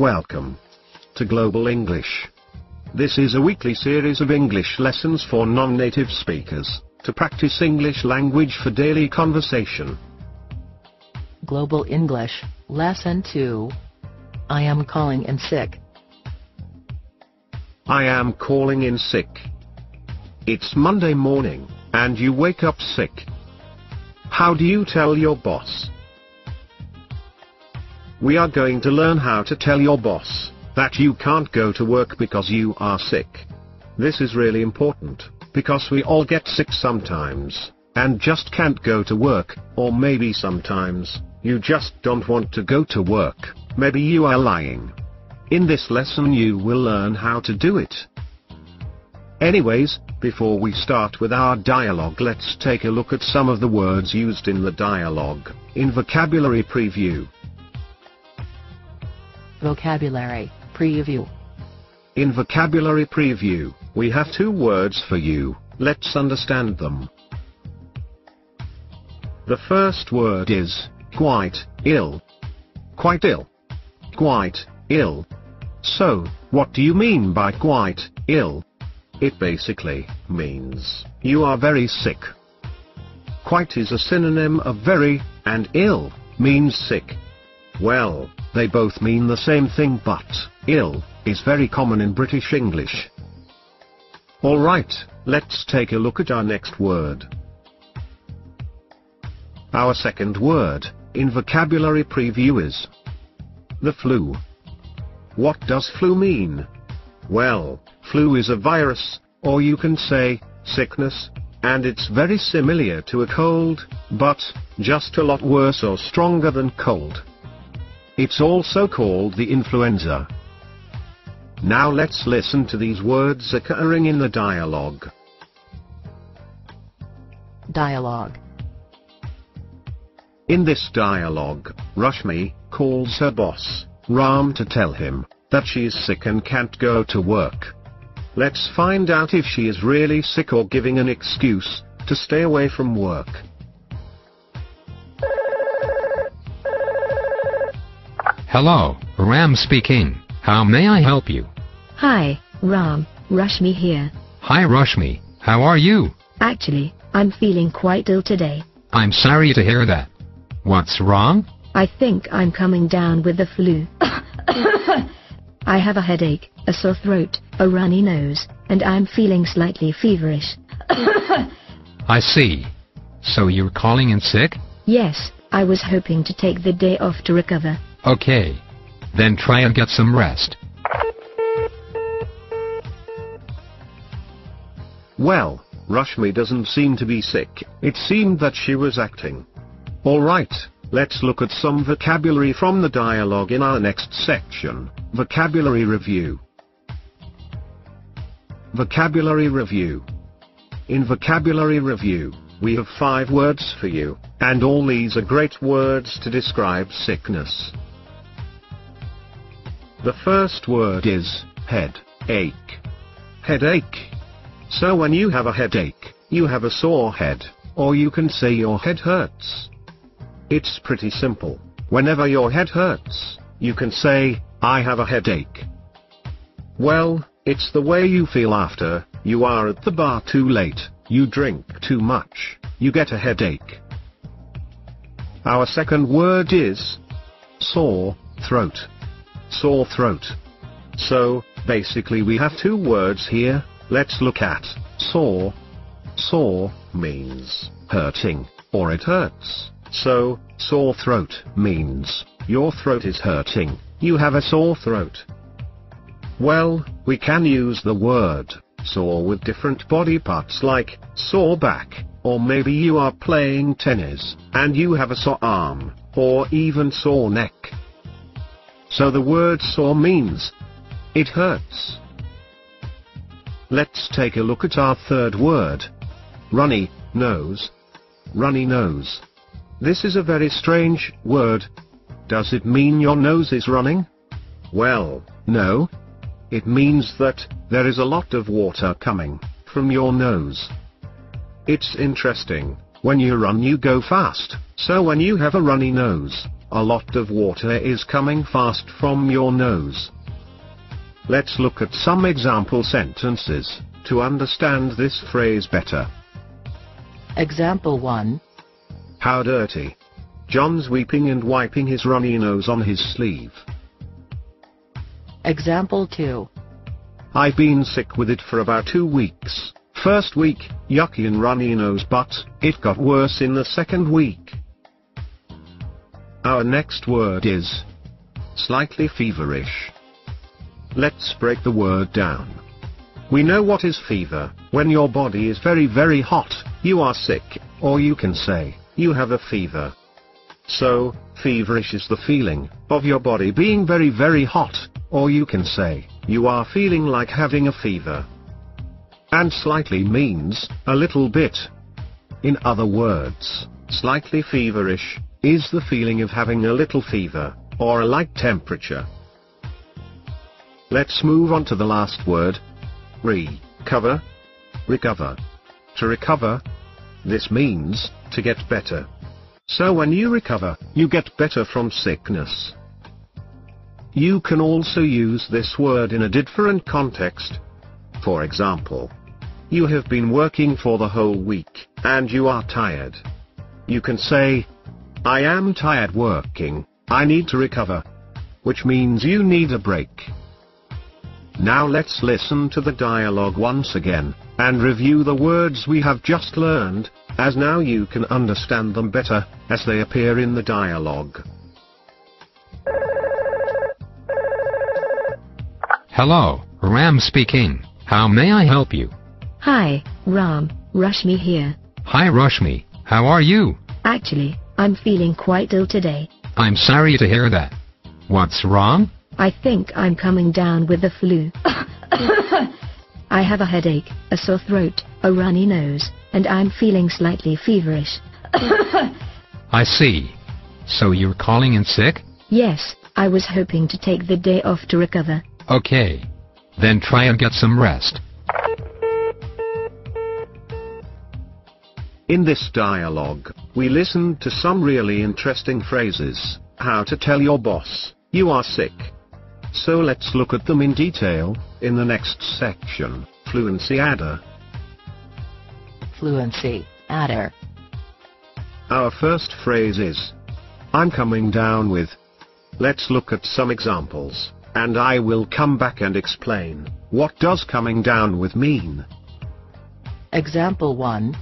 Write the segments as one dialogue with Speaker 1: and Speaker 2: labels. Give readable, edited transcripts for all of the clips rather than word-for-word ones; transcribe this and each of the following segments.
Speaker 1: welcome to Global English. This is a weekly series of English lessons for non-native speakers, to practice English language for daily conversation.
Speaker 2: Global English, Lesson 2. I am calling in sick.
Speaker 1: I am calling in sick. It's Monday morning, and you wake up sick. How do you tell your boss? We are going to learn how to tell your boss that you can't go to work because you are sick. This is really important, because we all get sick sometimes, and just can't go to work, or maybe sometimes, you just don't want to go to work, maybe you are lying. In this lesson you will learn how to do it. Anyways, before we start with our dialogue, let's take a look at some of the words used in the dialogue, in Vocabulary Preview.
Speaker 2: Vocabulary Preview.
Speaker 1: In Vocabulary Preview, we have two words for you. Let's understand them. The first word is quite ill. Quite ill. Quite ill. So, what do you mean by quite ill? It basically means you are very sick. Quite is a synonym of very, and ill means sick. Well, they both mean the same thing, but ill is very common in British English. Alright, let's take a look at our next word. Our second word in Vocabulary Preview is the flu. What does flu mean? Well, flu is a virus, or you can say sickness, and it's very similar to a cold, but just a lot worse or stronger than cold. It's also called the influenza. Now let's listen to these words occurring in the dialogue.
Speaker 2: Dialogue.
Speaker 1: In this dialogue, Rashmi calls her boss, Ram, to tell him that she is sick and can't go to work. Let's find out if she is really sick or giving an excuse to stay away from work.
Speaker 3: Hello, Ram speaking. How may I help you?
Speaker 4: Hi, Ram, Rashmi here.
Speaker 3: Hi Rashmi, how are you?
Speaker 4: Actually, I'm feeling quite ill today.
Speaker 3: I'm sorry to hear that. What's wrong?
Speaker 4: I think I'm coming down with the flu. I have a headache, a sore throat, a runny nose, and I'm feeling slightly feverish.
Speaker 3: I see. So you're calling in sick?
Speaker 4: Yes, I was hoping to take the day off to recover.
Speaker 3: Okay. Then try and get some rest.
Speaker 1: Well, Rashmi doesn't seem to be sick. It seemed that she was acting. Alright, let's look at some vocabulary from the dialogue in our next section, Vocabulary Review. Vocabulary Review. In Vocabulary Review, we have 5 words for you, and all these are great words to describe sickness. The first word is headache. Headache. So when you have a headache, you have a sore head, or you can say your head hurts. It's pretty simple. Whenever your head hurts, you can say, I have a headache. Well, it's the way you feel after you are at the bar too late, you drink too much, you get a headache. Our second word is sore throat. Sore throat. So, basically we have 2 words here. Let's look at sore. Sore means hurting, or it hurts. So, sore throat means your throat is hurting, you have a sore throat. Well, we can use the word sore with different body parts like sore back, or maybe you are playing tennis, and you have a sore arm, or even sore neck. So the word sore means it hurts. Let's take a look at our third word. Runny nose. Runny nose. This is a very strange word. Does it mean your nose is running? Well, no. It means that there is a lot of water coming from your nose. It's interesting. When you run you go fast, so when you have a runny nose, a lot of water is coming fast from your nose. Let's look at some example sentences to understand this phrase better.
Speaker 2: Example 1.
Speaker 1: How dirty. John's weeping and wiping his runny nose on his sleeve.
Speaker 2: Example 2.
Speaker 1: I've been sick with it for about 2 weeks. First week, yucky and runny nose, but it got worse in the second week. Our next word is slightly feverish. Let's break the word down. We know what is fever. When your body is very, very hot, you are sick, or you can say, you have a fever. So, feverish is the feeling of your body being very, very hot, or you can say, you are feeling like having a fever. And slightly means a little bit. In other words, slightly feverish is the feeling of having a little fever, or a light temperature. Let's move on to the last word. Recover. Recover. To recover. This means to get better. So when you recover, you get better from sickness. You can also use this word in a different context. For example, you have been working for the whole week, and you are tired. You can say, I am tired working, I need to recover. Which means you need a break. Now let's listen to the dialogue once again, and review the words we have just learned, as now you can understand them better, as they appear in the dialogue.
Speaker 3: Hello, Ram speaking. How may I help you?
Speaker 4: Hi, Ram, Rashmi here.
Speaker 3: Hi Rashmi, how are you?
Speaker 4: Actually, I'm feeling quite ill today.
Speaker 3: I'm sorry to hear that. What's wrong?
Speaker 4: I think I'm coming down with the flu. I have a headache, a sore throat, a runny nose, and I'm feeling slightly feverish.
Speaker 3: I see. So you're calling in sick?
Speaker 4: Yes, I was hoping to take the day off to recover.
Speaker 3: Okay. Then try and get some rest.
Speaker 1: In this dialogue, we listened to some really interesting phrases. How to tell your boss you are sick. So let's look at them in detail, in the next section, Fluency Adder.
Speaker 2: Fluency Adder.
Speaker 1: Our first phrase is, I'm coming down with. Let's look at some examples, and I will come back and explain, what does coming down with mean?
Speaker 2: Example 1.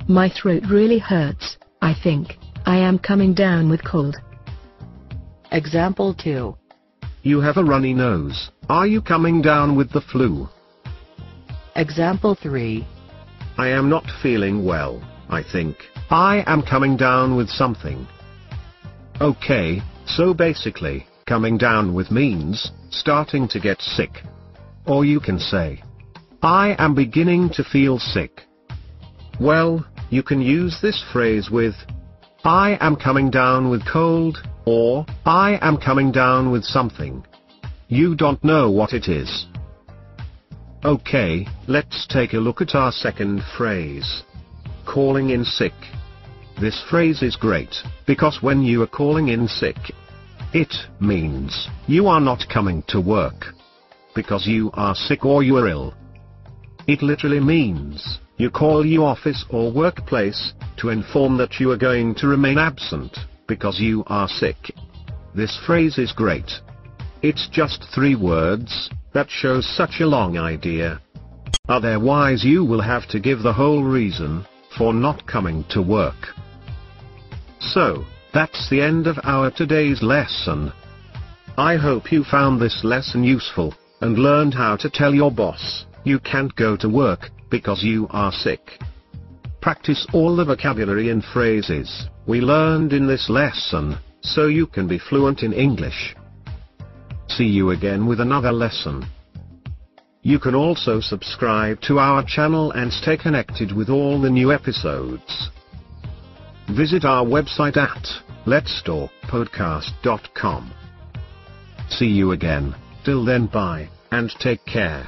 Speaker 4: My throat really hurts, I think. I am coming down with cold.
Speaker 2: Example 2.
Speaker 1: You have a runny nose. Are you coming down with the flu?
Speaker 2: Example 3.
Speaker 1: I am not feeling well, I think. I am coming down with something. Okay, so basically, coming down with means starting to get sick. Or you can say, I am beginning to feel sick. Well, you can use this phrase with, I am coming down with cold, or, I am coming down with something. You don't know what it is. Okay, let's take a look at our second phrase. Calling in sick. This phrase is great, because when you are calling in sick, it means you are not coming to work because you are sick or you are ill. It literally means you call your office or workplace to inform that you are going to remain absent because you are sick. This phrase is great. It's just 3 words that shows such a long idea. Otherwise you will have to give the whole reason for not coming to work. So, that's the end of our today's lesson. I hope you found this lesson useful, and learned how to tell your boss you can't go to work because you are sick. Practice all the vocabulary and phrases we learned in this lesson, so you can be fluent in English. See you again with another lesson. You can also subscribe to our channel and stay connected with all the new episodes. Visit our website at letstalkpodcast.com. See you again. Till then, bye, and take care.